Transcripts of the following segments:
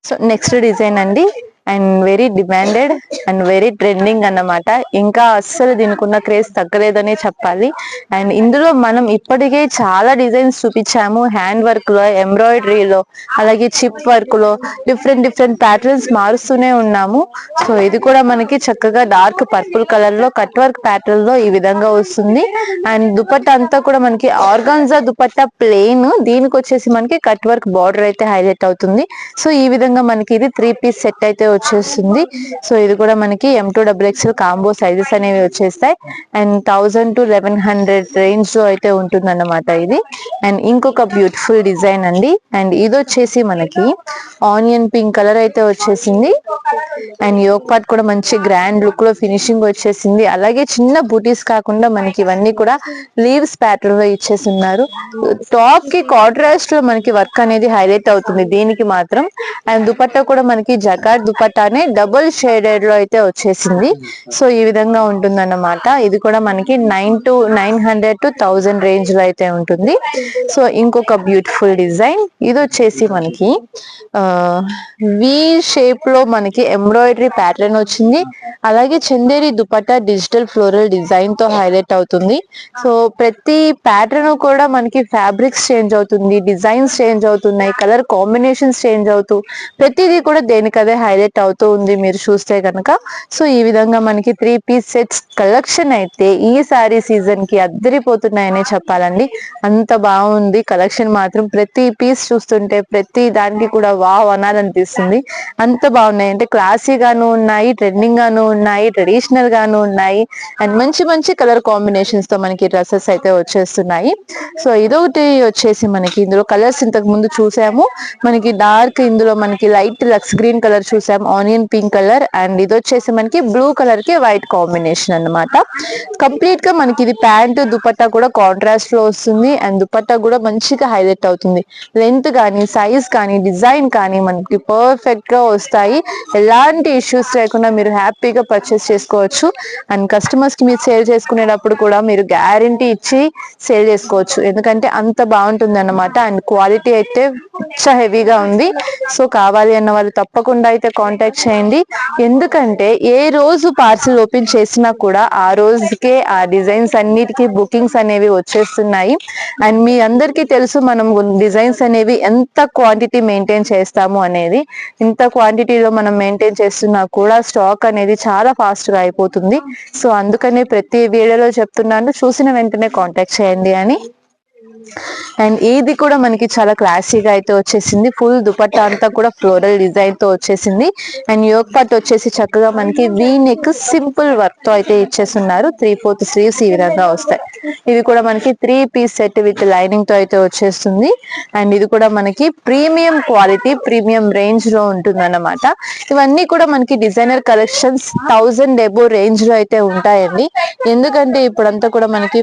So next design అండి, and very demanded and very trending అన్నమాట. ఇంకా అస్సలు దీనికి ఉన్న క్రేజ్ తగ్గలేదనే చెప్పాలి. అండ్ ఇందులో మనం ఇప్పటికే చాలా డిజైన్స్ చూపించాము, హ్యాండ్ వర్క్ లో, ఎంబ్రాయిడరీలో, అలాగే చిప్ వర్క్ లో, డిఫరెంట్ డిఫరెంట్ ప్యాటర్న్స్ మారుస్తూనే ఉన్నాము. సో ఇది కూడా మనకి చక్కగా డార్క్ పర్పుల్ కలర్ లో కట్ వర్క్ ప్యాటర్న్ లో ఈ విధంగా వస్తుంది. అండ్ దుపట్టా అంతా కూడా మనకి ఆర్గాన్జా దుపట్టా ప్లెయిన్, దీనికి వచ్చేసి మనకి కట్ వర్క్ బార్డర్ అయితే హైలైట్ అవుతుంది. సో ఈ విధంగా మనకి ఇది 3 పీస్ సెట్ అయితే వచ్చేస్తుంది. సో ఇది కూడా మనకి M2XXL కాంబో సైజెస్ అనేవి వచ్చేస్తాయి. అండ్ 1000 to 1100 రేంజ్ లో అయితే ఉంటుంది అన్నమాట ఇది. అండ్ ఇంకొక బ్యూటిఫుల్ డిజైన్ అండి, అండ్ ఇది వచ్చేసి మనకి ఆనియన్ పింక్ కలర్ అయితే వచ్చేసింది. అండ్ యోగ్ పార్ట్ కూడా మంచి గ్రాండ్ లుక్ లో ఫినిషింగ్ వచ్చేసింది. అలాగే చిన్న బూటీస్ కాకుండా మనకి ఇవన్నీ కూడా లీవ్స్ ప్యాటర్న్ లో ఇచ్చేసి ఉన్నారు. టాప్ కి కాంట్రాస్ట్ లో మనకి వర్క్ అనేది హైలైట్ అవుతుంది దీనికి మాత్రం. అండ్ దుపట్టా కూడా మనకి జకార్డ్ దుపట్టానే డబుల్ షేడెడ్ లో అయితే వచ్చేసింది. సో ఈ విధంగా ఉంటుంది అన్నమాట. ఇది కూడా మనకి 900 to 1000 రేంజ్ లో అయితే ఉంటుంది. సో ఇంకొక బ్యూటిఫుల్ డిజైన్, ఇది వచ్చేసి మనకి వి షేప్ లో మనకి ఎంబ్రాయిడరీ ప్యాటర్న్ వచ్చింది. అలాగే Chanderi dupatta digital floral design తో హైలైట్ అవుతుంది. సో ప్రతి ప్యాటర్న్ కూడా మనకి ఫ్యాబ్రిక్స్ చేంజ్ అవుతుంది, డిజైన్స్ చేంజ్ అవుతున్నాయి, కలర్ కాంబినేషన్స్ చేంజ్ అవుతూ ప్రతిదీ కూడా దేనికదే హైలైట్ అవుతూ ఉంది మీరు చూస్తే కనుక. సో ఈ విధంగా మనకి 3 పీస్ సెట్స్ కలెక్షన్ అయితే ఈ సారీ సీజన్ కి అద్దరిపోతున్నాయనే చెప్పాలండి. అంత బాగుంది కలెక్షన్ మాత్రం. ప్రతి పీస్ చూస్తుంటే ప్రతి దానికి కూడా వావ్ అనాలనిపిస్తుంది. అంత బాగున్నాయి, అంటే క్లాసీగాను ఉన్నాయి, ట్రెండింగ్ గాను ఉన్నాయి, ట్రెడిషనల్ గాను ఉన్నాయి, అండ్ మంచి మంచి కలర్ కాంబినేషన్స్ తో మనకి డ్రెస్సెస్ అయితే వచ్చేస్తున్నాయి. సో ఇదొకటి వచ్చేసి మనకి ఇందులో కలర్స్ ఇంతకు ముందు చూసాము. మనకి డార్క్, ఇందులో మనకి లైట్ లక్స్ గ్రీన్ కలర్ చూసాం, ఆనియన్ పింక్ కలర్, అండ్ ఇది వచ్చేసి మనకి బ్లూ కలర్ కి వైట్ కాంబినేషన్ అన్నమాట. కంప్లీట్ గా మనకి ఇది ప్యాంట్ దుపట్టా కూడా కాంట్రాస్ట్ లో వస్తుంది. అండ్ దుపట్టా కూడా మంచిగా హైలైట్ అవుతుంది. లెంత్ కానీ, సైజ్ కానీ, డిజైన్ కానీ మనకి పర్ఫెక్ట్ గా వస్తాయి. ఎలాంటి ఇష్యూస్ లేకుండా మీరు హ్యాపీగా పర్చేస్ చేసుకోవచ్చు. అండ్ కస్టమర్స్ కి మీరు సేల్ చేసుకునేటప్పుడు కూడా మీరు గ్యారంటీ ఇచ్చి సేల్ చేసుకోవచ్చు, ఎందుకంటే అంత బాగుంటుంది అన్నమాట. అండ్ క్వాలిటీ అయితే చాలా హెవీగా ఉంది. సో కావాలి అన్న వాళ్ళు తప్పకుండా అయితే కాంటాక్ట్ చేయండి. ఎందుకంటే ఏ రోజు పార్సిల్ ఓపెన్ చేసినా కూడా ఆ రోజుకే ఆ డిజైన్స్ అన్నిటికీ బుకింగ్స్ అనేవి వచ్చేస్తున్నాయి. అండ్ మీ అందరికీ తెలుసు మనం డిజైన్స్ అనేవి ఎంత క్వాంటిటీ మెయింటైన్ చేస్తాము అనేది. ఇంత క్వాంటిటీలో మనం మెయింటైన్ చేస్తున్నా కూడా స్టాక్ అనేది చాలా ఫాస్ట్ గా అయిపోతుంది. సో అందుకనే ప్రతి వీడియోలో చెప్తున్నాను, చూసిన వెంటనే కాంటాక్ట్ చేయండి అని. అండ్ ఇది కూడా మనకి చాలా క్లాసీగా అయితే వచ్చేసింది. ఫుల్ దుపట్టా అంతా కూడా ఫ్లోరల్ డిజైన్ తో వచ్చేసింది. అండ్ యోగ్ పార్ట్ వచ్చేసి చక్కగా మనకి వీ నెక్ సింపుల్ వర్క్ తో అయితే ఇచ్చేస్తున్నారు. 3/4 స్లీవ్స్ ఈ విధంగా వస్తాయి. ఇది కూడా మనకి 3 పీస్ సెట్ విత్ లైనింగ్ తో అయితే వచ్చేస్తుంది. అండ్ ఇది కూడా మనకి ప్రీమియం క్వాలిటీ, ప్రీమియం రేంజ్ లో ఉంటుంది అన్నమాట. ఇవన్నీ కూడా మనకి డిజైనర్ కలెక్షన్స్ 1000 ఎబో రేంజ్ లో అయితే ఉంటాయండి. ఎందుకంటే ఇప్పుడంతా కూడా మనకి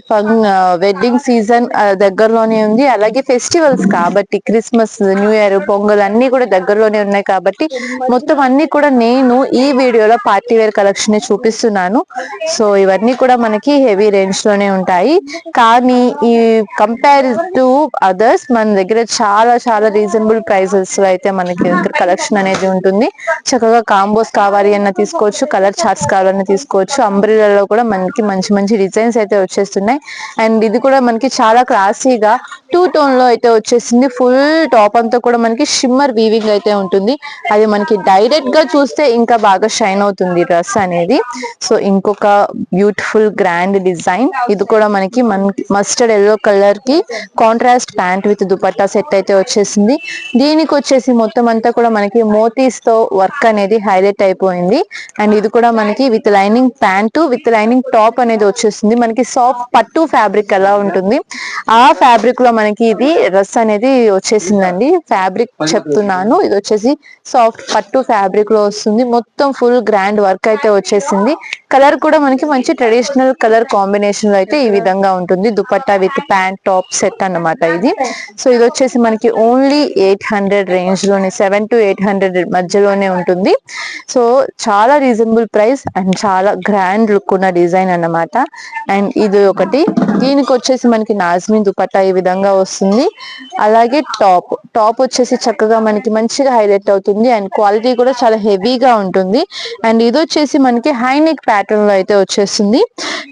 వెడ్డింగ్ సీజన్ దగ్గరలోనే ఉంది. అలాగే ఫెస్టివల్స్ కాబట్టి క్రిస్మస్, న్యూ ఇయర్, పొంగల్ అన్ని కూడా దగ్గరలోనే ఉన్నాయి కాబట్టి మొత్తం అన్ని కూడా నేను ఈ వీడియోలో పార్టీ వేర్ కలెక్షన్ చూపిస్తున్నాను. సో ఇవన్నీ కూడా మనకి హెవీ రేంజ్ లోనే ఉంటాయి. కానీ ఈ కంపేర్ టు అదర్స్ మన దగ్గర చాలా చాలా రీజనబుల్ ప్రైసెస్ లో అయితే మనకి దగ్గర కలెక్షన్ అనేది ఉంటుంది. చక్కగా కాంబోస్ కావాలి అన్న తీసుకోవచ్చు, కలర్ చార్ట్స్ కావాలన్నా తీసుకోవచ్చు. అంబ్రెల్లాలో కూడా మనకి మంచి మంచి డిజైన్స్ అయితే వచ్చేస్తున్నాయి. అండ్ ఇది కూడా మనకి చాలా క్లాసీగా 2 టోన్ లో అయితే వచ్చేసింది. ఫుల్ టాప్ అంతా కూడా మనకి షిమ్మర్ వీవింగ్ అయితే ఉంటుంది. అది మనకి డైరెక్ట్ గా చూస్తే ఇంకా బాగా షైన్ అవుతుంది డ్రెస్ అనేది. సో ఇంకొక బ్యూటిఫుల్ గ్రాండ్ డిజైన్, ఇది కూడా మనకి మస్టర్డ్ ఎల్లో కలర్ కి contrast pant with dupatta set అయితే వచ్చేసింది. దీనికి వచ్చేసి మొత్తం అంతా కూడా మనకి మోతీస్ తో వర్క్ అనేది హైలైట్ అయిపోయింది. అండ్ ఇది కూడా మనకి with lining pant with lining top అనేది వచ్చేస్తుంది. మనకి సాఫ్ట్ పట్టు ఫ్యాబ్రిక్ ఎలా ఉంటుంది ఆ ఫ్యాబ్రిక్ లో మనకి ఇది డ్రెస్ అనేది వచ్చేసిందండి. ఫ్యాబ్రిక్ చెప్తున్నాను, ఇది వచ్చేసి సాఫ్ట్ పట్టు ఫ్యాబ్రిక్ లో వస్తుంది. మొత్తం ఫుల్ గ్రాండ్ వర్క్ అయితే వచ్చేసింది. కలర్ కూడా మనకి మంచి ట్రెడిషనల్ కలర్ కాంబినేషన్ లో అయితే ఈ విధంగా ఉంటుంది. Dupatta with pant top set అన్నమాట ఇది. సో ఇది వచ్చేసి మనకి ఓన్లీ 800 రేంజ్ లోనే, 700 to 800 మధ్యలోనే ఉంటుంది. సో చాలా రీజనబుల్ ప్రైస్ అండ్ చాలా గ్రాండ్ లుక్ ఉన్న డిజైన్ అన్నమాట. అండ్ ఇది ఒకటి, దీనికి వచ్చేసి మనకి నాజ్మిన్ దుపట్టా ఈ విధంగా విధంగా వస్తుంది. అలాగే టాప్ వచ్చేసి చక్కగా మనకి మంచిగా హైలైట్ అవుతుంది అండ్ క్వాలిటీ కూడా చాలా హెవీగా ఉంటుంది. అండ్ ఇది వచ్చేసి మనకి హై నెక్ ప్యాటర్న్ లో అయితే వచ్చేస్తుంది.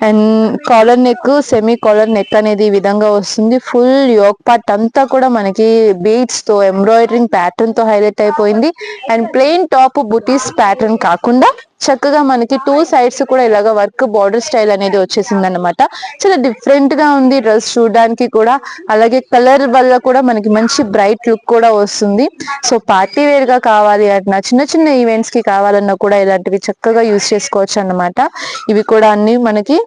And collar neck, semi collar neck అనేది ఈ విధంగా వస్తుంది. ఫుల్ యోక్ పార్ట్ అంతా కూడా మనకి బీడ్స్ తో ఎంబ్రాయిడరింగ్ ప్యాటర్న్ తో హైలైట్ అయిపోయింది. And plain top buttis pattern కాకుండా చక్కగా మనకి 2 సైడ్స్ కూడా ఇలాగ వర్క్ బార్డర్ స్టైల్ అనేది వచ్చేసింది అనమాట. చాలా డిఫరెంట్ గా ఉంది డ్రెస్ చూడడానికి కూడా. అలాగే కలర్ వల్ల కూడా మనకి మంచి బ్రైట్ లుక్ కూడా వస్తుంది. సో పార్టీ వేర్ గా కావాలి అన్నా, చిన్న చిన్న ఈవెంట్స్ కి కావాలన్నా కూడా ఇలాంటివి చక్కగా యూజ్ చేసుకోవచ్చు అన్నమాట. ఇవి కూడా అన్ని మనకి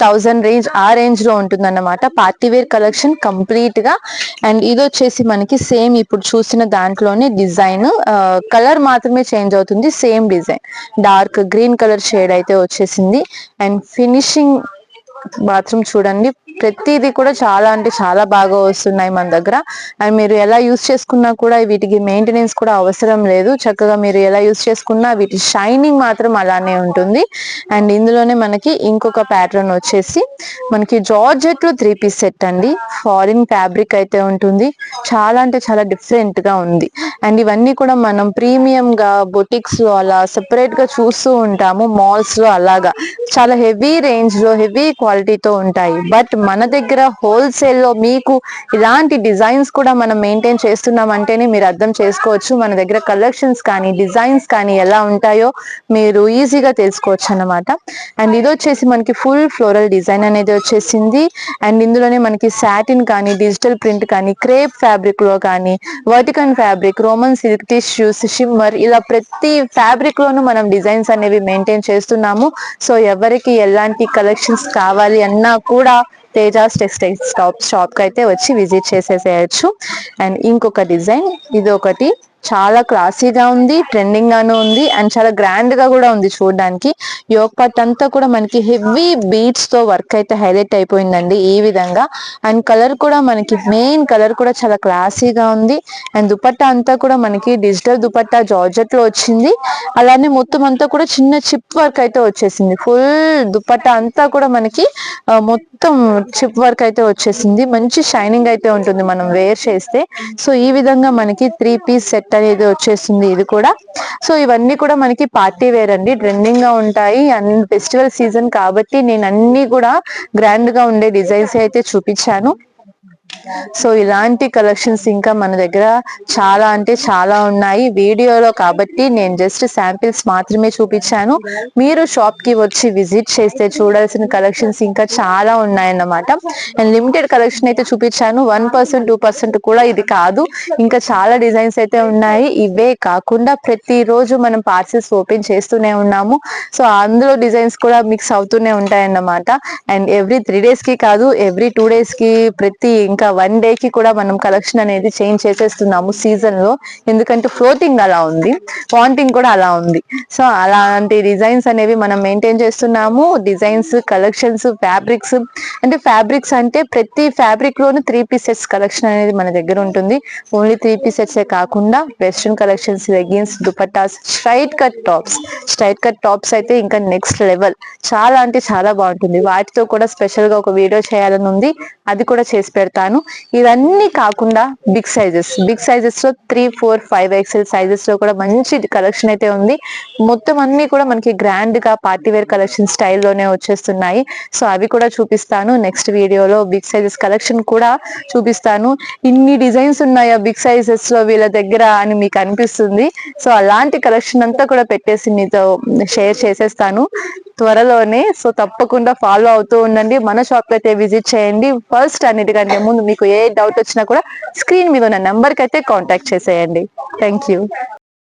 1000 రేంజ్ ఆ రేంజ్ లో ఉంటుంది అన్నమాట. పార్టీ వేర్ కలెక్షన్ కంప్లీట్ గా. అండ్ ఇది వచ్చేసి మనకి సేమ్ ఇప్పుడు చూసిన దాంట్లోనే డిజైన్, కలర్ మాత్రమే చేంజ్ అవుతుంది. Same design dark green colour shade అయితే వచ్చేసింది. అండ్ ఫినిషింగ్ మాత్రం చూడండి, ప్రతిదీ కూడా చాలా అంటే చాలా బాగా వస్తున్నాయి మన దగ్గర. అండ్ మీరు ఎలా యూస్ చేసుకున్నా కూడా వీటికి మెయింటెనెన్స్ కూడా అవసరం లేదు. చక్కగా మీరు ఎలా యూస్ చేసుకున్నా వీటి షైనింగ్ మాత్రం అలానే ఉంటుంది. అండ్ ఇందులోనే మనకి ఇంకొక ప్యాటర్న్ వచ్చేసి మనకి జార్జెట్ లో 3 పీస్ సెట్ అండి. ఫారిన్ ఫ్యాబ్రిక్ అయితే ఉంటుంది. చాలా అంటే చాలా డిఫరెంట్ గా ఉంది. అండ్ ఇవన్నీ కూడా మనం ప్రీమియం గా బొటిక్స్ లో అలా సెపరేట్ గా చూస్తూ ఉంటాము, మాల్స్ లో అలాగా చాలా హెవీ రేంజ్ లో హెవీ క్వాలిటీతో ఉంటాయి. బట్ మన దగ్గర హోల్సేల్ లో మీకు ఇలాంటి డిజైన్స్ కూడా మనం మెయింటైన్ చేస్తున్నాం అంటేనే మీరు అర్థం చేసుకోవచ్చు మన దగ్గర కలెక్షన్స్ కానీ డిజైన్స్ కానీ ఎలా ఉంటాయో మీరు ఈజీగా తెలుసుకోవచ్చు అన్నమాట. అండ్ ఇది వచ్చేసి మనకి ఫుల్ ఫ్లోరల్ డిజైన్ అనేది వచ్చేసింది. అండ్ ఇందులోనే మనకి సాటిన్ కానీ, డిజిటల్ ప్రింట్ కానీ, క్రేప్ ఫ్యాబ్రిక్ లో కానీ, వర్టికన్ fabric, Roman silk tissues, shimmer, ఇలా ప్రతి ఫ్యాబ్రిక్ లోనూ మనం డిజైన్స్ అనేవి మెయింటైన్ చేస్తున్నాము. సో ఎవరికి ఎలాంటి కలెక్షన్స్ కావాలి అన్నా కూడా తేజాస్ టెక్స్టైల్స్ షాప్ కి అయితే వచ్చి విజిట్ చేసేసేయచ్చు. అండ్ ఇంకొక డిజైన్, ఇది ఒకటి చాలా క్లాసీగా ఉంది, ట్రెండింగ్ గాను ఉంది అండ్ చాలా గ్రాండ్ గా కూడా ఉంది చూడడానికి. యోక్ పార్ట్ అంతా కూడా మనకి హెవీ బీడ్స్ తో వర్క్ అయితే హైలైట్ అయిపోయిందండి ఈ విధంగా. అండ్ కలర్ కూడా మనకి మెయిన్ కలర్ కూడా చాలా క్లాసీగా ఉంది. అండ్ దుపట్టా అంతా కూడా మనకి డిజిటల్ దుపట్టా జార్జెట్ లో వచ్చింది. అలానే మొత్తం అంతా కూడా చిన్న చిప్ వర్క్ అయితే వచ్చేసింది. ఫుల్ దుపట్టా అంతా కూడా మనకి మొత్తం చిప్ వర్క్ అయితే వచ్చేసింది. మంచి షైనింగ్ అయితే ఉంటుంది మనం వేర్ చేస్తే. సో ఈ విధంగా మనకి 3 పీస్ సెట్ అనేది వచ్చేసింది ఇది కూడా. సో ఇవన్నీ కూడా మనకి పార్టీ వేర్ అండి, ట్రెండింగ్ గా ఉంటాయి. అండ్ ఫెస్టివల్ సీజన్ కాబట్టి నేను అన్ని కూడా గ్రాండ్ గా ఉండే డిజైన్స్ అయితే చూపించాను. సో ఇలాంటి కలెక్షన్స్ ఇంకా మన దగ్గర చాలా అంటే చాలా ఉన్నాయి వీడియోలో, కాబట్టి నేను జస్ట్ శాంపిల్స్ మాత్రమే చూపించాను. మీరు షాప్ కి వచ్చి విజిట్ చేస్తే చూడాల్సిన కలెక్షన్స్ ఇంకా చాలా ఉన్నాయన్నమాట. అండ్ లిమిటెడ్ కలెక్షన్ అయితే చూపించాను, 1% 2% కూడా ఇది కాదు, ఇంకా చాలా డిజైన్స్ అయితే ఉన్నాయి. ఇవే కాకుండా ప్రతిరోజు మనం పార్సెల్స్ ఓపెన్ చేస్తూనే ఉన్నాము. సో అందులో డిజైన్స్ కూడా మిక్స్ అవుతూనే ఉంటాయన్నమాట. అండ్ ఎవ్రీ 3 days కి కాదు, ఎవ్రీ 2 days కి, ప్రతి ఇంకా 1 day కి కూడా మనం కలెక్షన్ అనేది చేంజ్ చేసేస్తున్నాము సీజన్ లో. ఎందుకంటే ఫ్లోటింగ్ అలా ఉంది, వాంటింగ్ కూడా అలా ఉంది. సో అలాంటి డిజైన్స్ అనేవి మనం మెయింటైన్ చేస్తున్నాము. డిజైన్స్, కలెక్షన్స్, ఫ్యాబ్రిక్స్ అంటే ప్రతి ఫ్యాబ్రిక్ లోను 3 pieces కలెక్షన్ అనేది మన దగ్గర ఉంటుంది. ఓన్లీ 3 pieces కాకుండా western collections, leggings, dupattas, straight cut tops అయితే ఇంకా నెక్స్ట్ లెవెల్, చాలా అంటే చాలా బాగుంటుంది. వాటితో కూడా స్పెషల్ గా ఒక వీడియో చేయాలని ఉంది, అది కూడా చేసి పెడతాను. ఇవన్నీ కాకుండా బిగ్ సైజెస్ లో 3, 4, 5 XL సైజెస్ లో కూడా మంచి కలెక్షన్ అయితే ఉంది. మొత్తం అన్ని కూడా మనకి గ్రాండ్ గా పార్టీ వేర్ కలెక్షన్ స్టైల్లోనే వచ్చేస్తున్నాయి. సో అవి కూడా చూపిస్తాను నెక్స్ట్ వీడియోలో. బిగ్ సైజెస్ కలెక్షన్ కూడా చూపిస్తాను. ఇన్ని డిజైన్స్ ఉన్నాయా బిగ్ సైజెస్ లో వీళ్ళ దగ్గర అని మీకు అనిపిస్తుంది. సో అలాంటి కలెక్షన్ అంతా కూడా పెట్టేసి మీతో షేర్ చేసేస్తాను త్వరలోనే. సో తప్పకుండా ఫాలో అవుతూ ఉండండి, మన షాప్ అయితే విజిట్ చేయండి. ఫస్ట్ అన్నిటికంటే ముందు మీకు ఏ డౌట్ వచ్చినా కూడా స్క్రీన్ మీద ఉన్న నెంబర్ కి అయితే కాంటాక్ట్ చేసేయండి. Thank you.